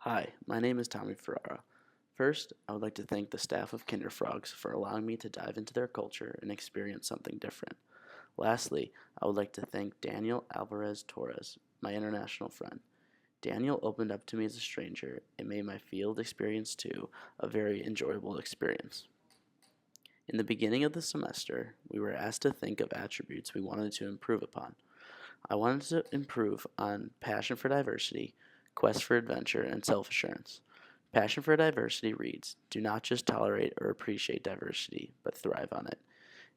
Hi, my name is Tommy Ferrara. First, I would like to thank the staff of Kinderfrogs for allowing me to dive into their culture and experience something different. Lastly, I would like to thank Daniel Alvarez Torres, my international friend. Daniel opened up to me as a stranger and made my field experience too a very enjoyable experience. In the beginning of the semester, we were asked to think of attributes we wanted to improve upon. I wanted to improve on passion for diversity, quest for adventure, and self assurance. Passion for diversity reads: do not just tolerate or appreciate diversity, but thrive on it.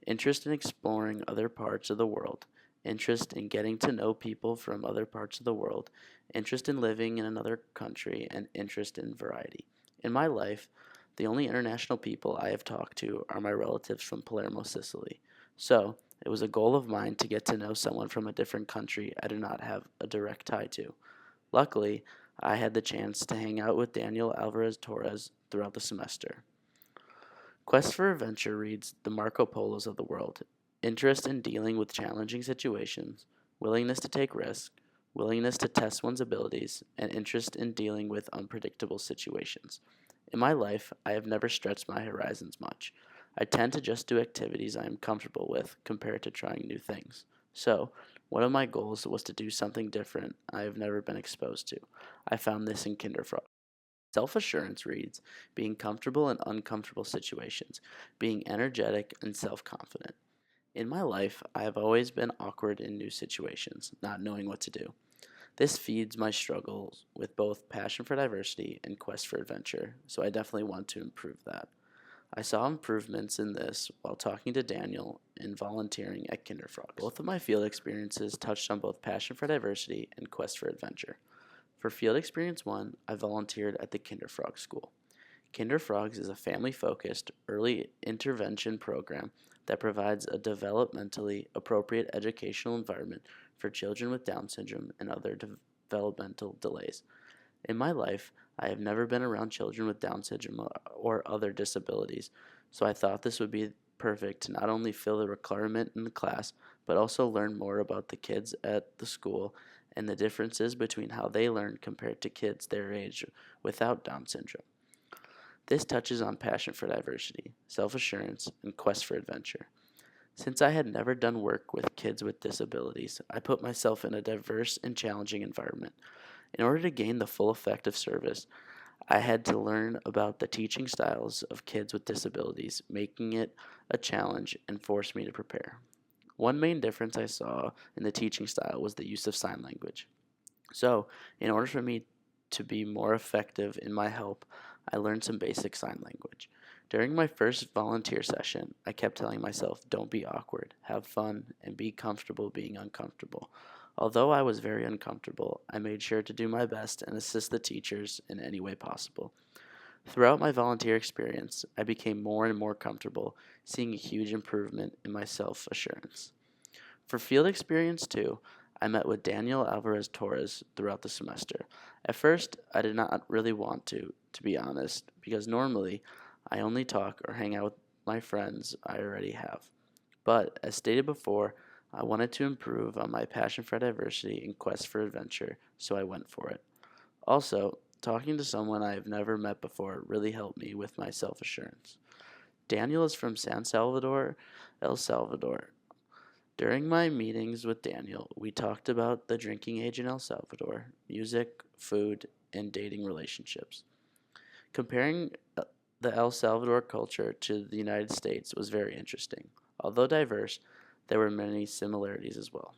Interest in exploring other parts of the world, interest in getting to know people from other parts of the world, interest in living in another country, and interest in variety. In my life, the only international people I have talked to are my relatives from Palermo, Sicily. So, it was a goal of mine to get to know someone from a different country I do not have a direct tie to. Luckily, I had the chance to hang out with Daniel Alvarez Torres throughout the semester. Quest for Adventure reads the Marco Polos of the world: interest in dealing with challenging situations, willingness to take risks, willingness to test one's abilities, and interest in dealing with unpredictable situations. In my life, I have never stretched my horizons much. I tend to just do activities I am comfortable with compared to trying new things. So, one of my goals was to do something different I have never been exposed to. I found this in Kinderfrog. Self assurance reads being comfortable in uncomfortable situations, being energetic and self confident. In my life, I have always been awkward in new situations, not knowing what to do. This feeds my struggles with both passion for diversity and quest for adventure, so I definitely want to improve that. I saw improvements in this while talking to Daniel and volunteering at Kinderfrogs. Both of my field experiences touched on both passion for diversity and quest for adventure. For Field Experience 1, I volunteered at the Kinderfrog School. Kinderfrogs is a family focused early intervention program that provides a developmentally appropriate educational environment for children with Down syndrome and other developmental delays. In my life, I have never been around children with Down syndrome or other disabilities, so I thought this would be perfect to not only fill the requirement in the class, but also learn more about the kids at the school and the differences between how they learn compared to kids their age without Down syndrome. This touches on passion for diversity, self assurance, and quest for adventure. Since I had never done work with kids with disabilities, I put myself in a diverse and challenging environment. In order to gain the full effect of service, I had to learn about the teaching styles of kids with disabilities, making it a challenge and forced me to prepare. One main difference I saw in the teaching style was the use of sign language. So, in order for me to be more effective in my help, I learned some basic sign language. During my first volunteer session, I kept telling myself, don't be awkward, have fun, and be comfortable being uncomfortable. Although I was very uncomfortable, I made sure to do my best and assist the teachers in any way possible. Throughout my volunteer experience, I became more and more comfortable, seeing a huge improvement in my self assurance. For field experience too, I met with Daniel Alvarez Torres throughout the semester. At first, I did not really want to be honest, because normally I only talk or hang out with my friends I already have. But as stated before, I wanted to improve on my passion for diversity and quest for adventure, so I went for it. Also, talking to someone I have never met before really helped me with my self assurance. Daniel is from San Salvador, El Salvador. During my meetings with Daniel, we talked about the drinking age in El Salvador, music, food, and dating relationships. Comparing the El Salvador culture to the United States was very interesting. Although diverse, there were many similarities as well.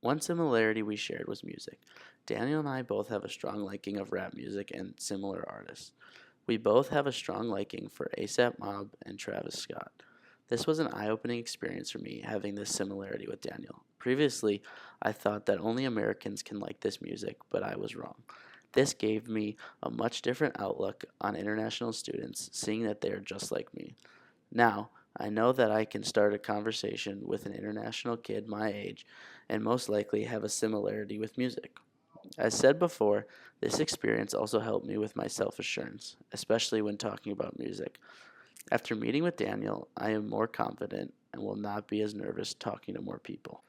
One similarity we shared was music. Daniel and I both have a strong liking of rap music and similar artists. We both have a strong liking for ASAP Mob and Travis Scott. This was an eye opening experience for me having this similarity with Daniel. Previously, I thought that only Americans can like this music, but I was wrong. This gave me a much different outlook on international students, seeing that they are just like me. Now, I know that I can start a conversation with an international kid my age and most likely have a similarity with music. As said before, this experience also helped me with my self assurance, especially when talking about music. After meeting with Daniel, I am more confident and will not be as nervous talking to more people.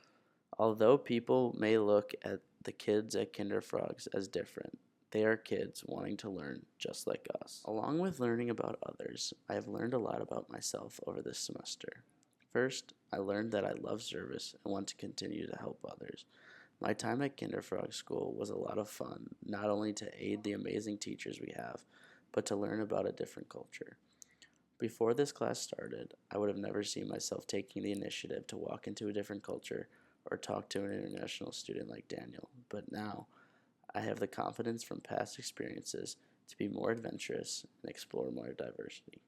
Although people may look at the kids at Kinderfrogs as different, They are kids wanting to learn just like us. Along with learning about others, I have learned a lot about myself over this semester. First, I learned that I love service and want to continue to help others. My time at Kinderfrog School was a lot of fun, not only to aid the amazing teachers we have, but to learn about a different culture. Before this class started, I would have never seen myself taking the initiative to walk into a different culture or talk to an international student like Daniel, but now I have the confidence from past experiences to be more adventurous and explore more diversity.